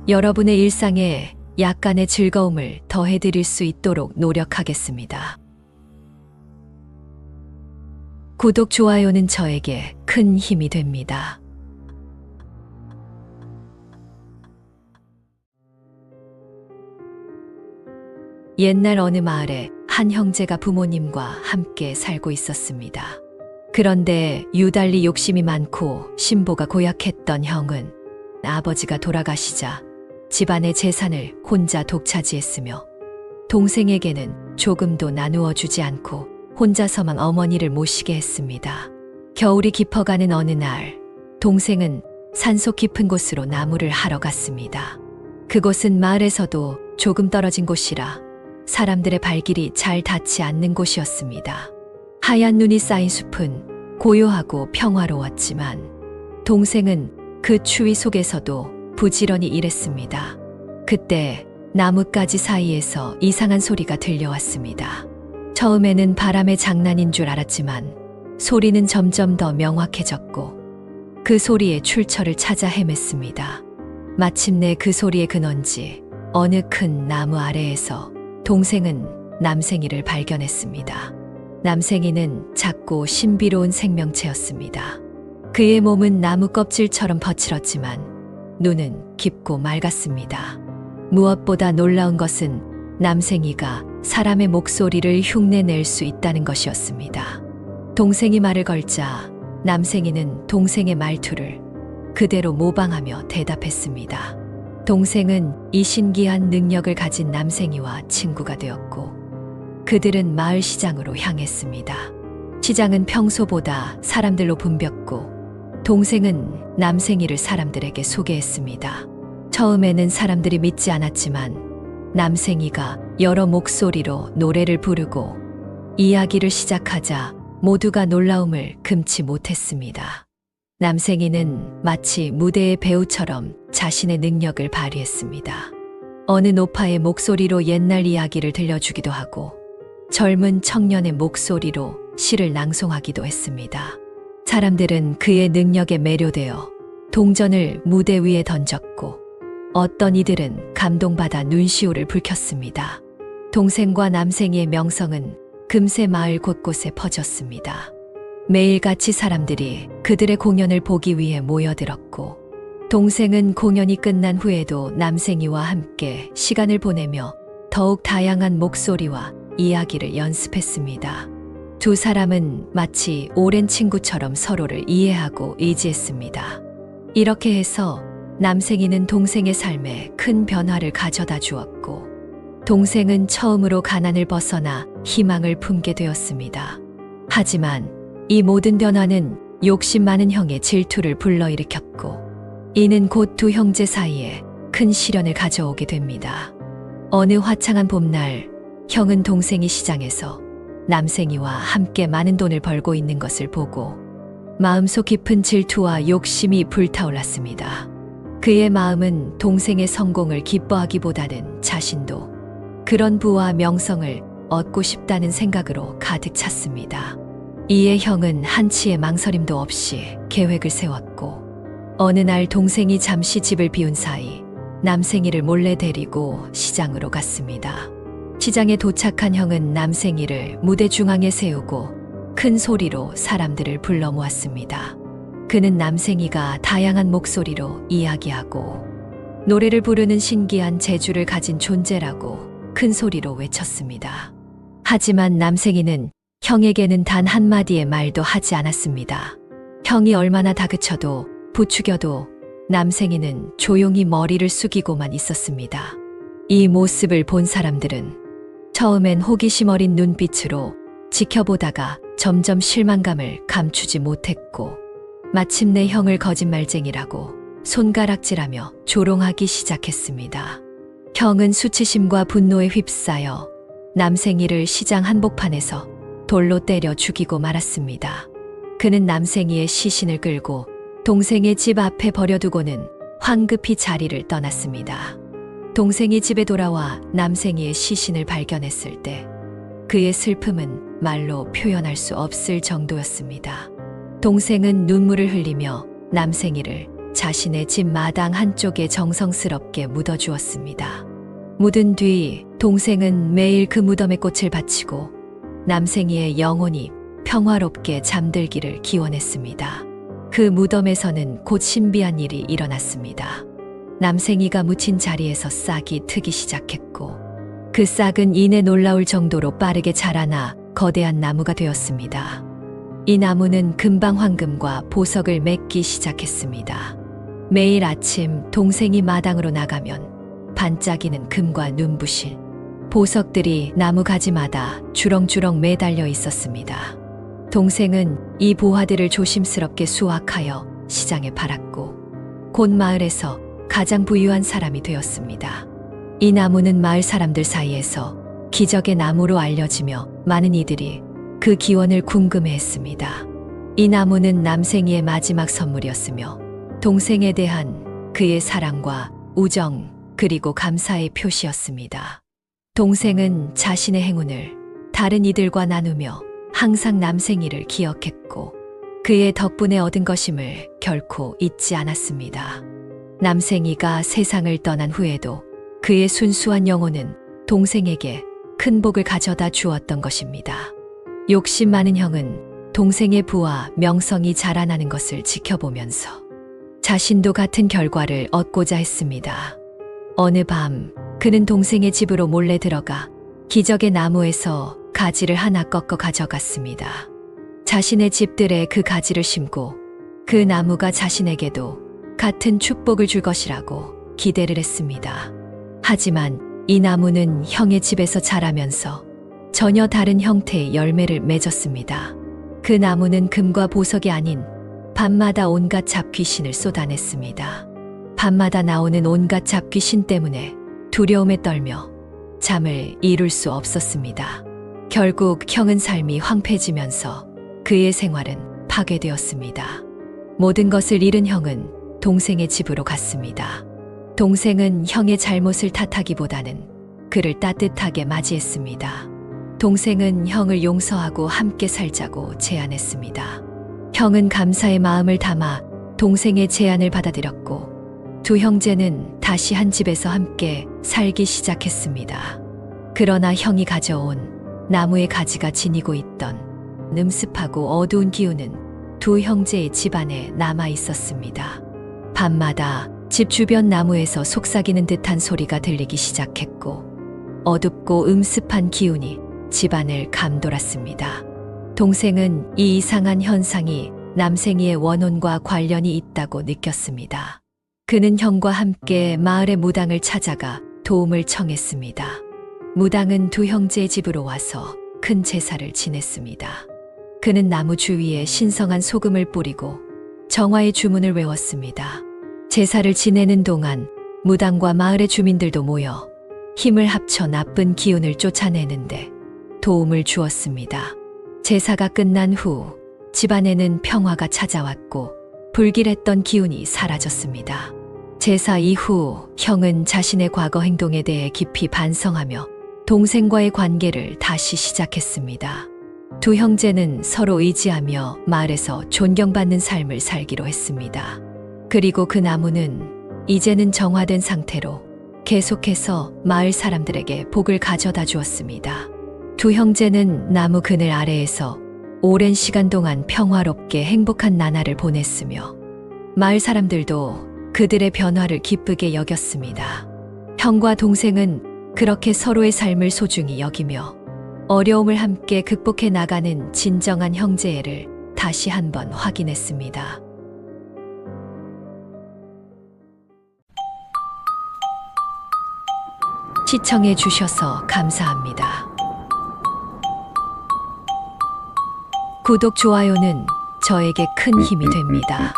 여러분의 일상에 약간의 즐거움을 더해드릴 수 있도록 노력하겠습니다. 구독, 좋아요는 저에게 큰 힘이 됩니다. 옛날 어느 마을에 한 형제가 부모님과 함께 살고 있었습니다. 그런데 유달리 욕심이 많고 신보가 고약했던 형은 아버지가 돌아가시자 집안의 재산을 혼자 독차지했으며 동생에게는 조금도 나누어 주지 않고 혼자서만 어머니를 모시게 했습니다. 겨울이 깊어가는 어느 날, 동생은 산속 깊은 곳으로 나무를 하러 갔습니다. 그곳은 마을에서도 조금 떨어진 곳이라 사람들의 발길이 잘 닿지 않는 곳이었습니다. 하얀 눈이 쌓인 숲은 고요하고 평화로웠지만 동생은 그 추위 속에서도 부지런히 일했습니다. 그때 나뭇가지 사이에서 이상한 소리가 들려왔습니다. 처음에는 바람의 장난인 줄 알았지만 소리는 점점 더 명확해졌고 그 소리의 출처를 찾아 헤맸습니다. 마침내 그 소리의 근원지 어느 큰 나무 아래에서 동생은 남생이를 발견했습니다. 남생이는 작고 신비로운 생명체였습니다. 그의 몸은 나무 껍질처럼 거칠었지만 눈은 깊고 맑았습니다. 무엇보다 놀라운 것은 남생이가 사람의 목소리를 흉내낼 수 있다는 것이었습니다. 동생이 말을 걸자 남생이는 동생의 말투를 그대로 모방하며 대답했습니다. 동생은 이 신기한 능력을 가진 남생이와 친구가 되었고 그들은 마을 시장으로 향했습니다. 시장은 평소보다 사람들로 붐볐고 동생은 남생이를 사람들에게 소개했습니다. 처음에는 사람들이 믿지 않았지만 남생이가 여러 목소리로 노래를 부르고 이야기를 시작하자 모두가 놀라움을 금치 못했습니다. 남생이는 마치 무대의 배우처럼 자신의 능력을 발휘했습니다. 어느 노파의 목소리로 옛날 이야기를 들려주기도 하고 젊은 청년의 목소리로 시를 낭송하기도 했습니다. 사람들은 그의 능력에 매료되어 동전을 무대 위에 던졌고 어떤 이들은 감동받아 눈시울을 붉혔습니다. 동생과 남생이의 명성은 금세 마을 곳곳에 퍼졌습니다. 매일같이 사람들이 그들의 공연을 보기 위해 모여들었고 동생은 공연이 끝난 후에도 남생이와 함께 시간을 보내며 더욱 다양한 목소리와 이야기를 연습했습니다. 두 사람은 마치 오랜 친구처럼 서로를 이해하고 의지했습니다. 이렇게 해서 남생이는 동생의 삶에 큰 변화를 가져다 주었고 동생은 처음으로 가난을 벗어나 희망을 품게 되었습니다. 하지만 이 모든 변화는 욕심 많은 형의 질투를 불러일으켰고 이는 곧 두 형제 사이에 큰 시련을 가져오게 됩니다. 어느 화창한 봄날 형은 동생이 시장에서 남생이와 함께 많은 돈을 벌고 있는 것을 보고 마음속 깊은 질투와 욕심이 불타올랐습니다. 그의 마음은 동생의 성공을 기뻐하기보다는 자신도 그런 부와 명성을 얻고 싶다는 생각으로 가득 찼습니다. 이에 형은 한치의 망설임도 없이 계획을 세웠고 어느 날 동생이 잠시 집을 비운 사이 남생이를 몰래 데리고 시장으로 갔습니다. 시장에 도착한 형은 남생이를 무대 중앙에 세우고 큰 소리로 사람들을 불러 모았습니다. 그는 남생이가 다양한 목소리로 이야기하고 노래를 부르는 신기한 재주를 가진 존재라고 큰 소리로 외쳤습니다. 하지만 남생이는 형에게는 단 한마디의 말도 하지 않았습니다. 형이 얼마나 다그쳐도 부추겨도 남생이는 조용히 머리를 숙이고만 있었습니다. 이 모습을 본 사람들은 처음엔 호기심 어린 눈빛으로 지켜보다가 점점 실망감을 감추지 못했고 마침내 형을 거짓말쟁이라고 손가락질하며 조롱하기 시작했습니다. 형은 수치심과 분노에 휩싸여 남생이를 시장 한복판에서 돌로 때려 죽이고 말았습니다. 그는 남생이의 시신을 끌고 동생의 집 앞에 버려두고는 황급히 자리를 떠났습니다. 동생이 집에 돌아와 남생이의 시신을 발견했을 때 그의 슬픔은 말로 표현할 수 없을 정도였습니다. 동생은 눈물을 흘리며 남생이를 자신의 집 마당 한쪽에 정성스럽게 묻어주었습니다. 묻은 뒤 동생은 매일 그 무덤에 꽃을 바치고 남생이의 영혼이 평화롭게 잠들기를 기원했습니다. 그 무덤에서는 곧 신비한 일이 일어났습니다. 남생이가 묻힌 자리에서 싹이 트기 시작했고 그 싹은 이내 놀라울 정도로 빠르게 자라나 거대한 나무가 되었습니다. 이 나무는 금방 황금과 보석을 맺기 시작했습니다. 매일 아침 동생이 마당으로 나가면 반짝이는 금과 눈부실 보석들이 나무 가지마다 주렁주렁 매달려 있었습니다. 동생은 이 보화들을 조심스럽게 수확하여 시장에 팔았고 곧 마을에서 가장 부유한 사람이 되었습니다. 이 나무는 마을 사람들 사이에서 기적의 나무로 알려지며 많은 이들이 그 기원을 궁금해했습니다. 이 나무는 남생이의 마지막 선물이었으며 동생에 대한 그의 사랑과 우정 그리고 감사의 표시였습니다. 동생은 자신의 행운을 다른 이들과 나누며 항상 남생이를 기억했고 그의 덕분에 얻은 것임을 결코 잊지 않았습니다. 남생이가 세상을 떠난 후에도 그의 순수한 영혼은 동생에게 큰 복을 가져다 주었던 것입니다. 욕심 많은 형은 동생의 부와 명성이 자라나는 것을 지켜보면서 자신도 같은 결과를 얻고자 했습니다. 어느 밤 그는 동생의 집으로 몰래 들어가 기적의 나무에서 가지를 하나 꺾어 가져갔습니다. 자신의 집들에 그 가지를 심고 그 나무가 자신에게도 같은 축복을 줄 것이라고 기대를 했습니다. 하지만 이 나무는 형의 집에서 자라면서 전혀 다른 형태의 열매를 맺었습니다. 그 나무는 금과 보석이 아닌 밤마다 온갖 잡귀신을 쏟아냈습니다. 밤마다 나오는 온갖 잡귀신 때문에 두려움에 떨며 잠을 이룰 수 없었습니다. 결국 형은 삶이 황폐해지면서 그의 생활은 파괴되었습니다. 모든 것을 잃은 형은 동생의 집으로 갔습니다. 동생은 형의 잘못을 탓하기보다는 그를 따뜻하게 맞이했습니다. 동생은 형을 용서하고 함께 살자고 제안했습니다. 형은 감사의 마음을 담아 동생의 제안을 받아들였고 두 형제는 다시 한 집에서 함께 살기 시작했습니다. 그러나 형이 가져온 나무의 가지가 지니고 있던 늠습하고 어두운 기운은 두 형제의 집안에 남아 있었습니다. 밤마다 집 주변 나무에서 속삭이는 듯한 소리가 들리기 시작했고 어둡고 음습한 기운이 집안을 감돌았습니다. 동생은 이 이상한 현상이 남생이의 원혼과 관련이 있다고 느꼈습니다. 그는 형과 함께 마을의 무당을 찾아가 도움을 청했습니다. 무당은 두 형제의 집으로 와서 큰 제사를 지냈습니다. 그는 나무 주위에 신성한 소금을 뿌리고 정화의 주문을 외웠습니다. 제사를 지내는 동안 무당과 마을의 주민들도 모여 힘을 합쳐 나쁜 기운을 쫓아내는데 도움을 주었습니다. 제사가 끝난 후 집안에는 평화가 찾아왔고 불길했던 기운이 사라졌습니다. 제사 이후 형은 자신의 과거 행동에 대해 깊이 반성하며 동생과의 관계를 다시 시작했습니다. 두 형제는 서로 의지하며 마을에서 존경받는 삶을 살기로 했습니다. 그리고 그 나무는 이제는 정화된 상태로 계속해서 마을 사람들에게 복을 가져다 주었습니다. 두 형제는 나무 그늘 아래에서 오랜 시간 동안 평화롭게 행복한 나날을 보냈으며 마을 사람들도 그들의 변화를 기쁘게 여겼습니다. 형과 동생은 그렇게 서로의 삶을 소중히 여기며 어려움을 함께 극복해 나가는 진정한 형제애를 다시 한번 확인했습니다. 시청해 주셔서 감사합니다. 구독, 좋아요는 저에게 큰 힘이 됩니다.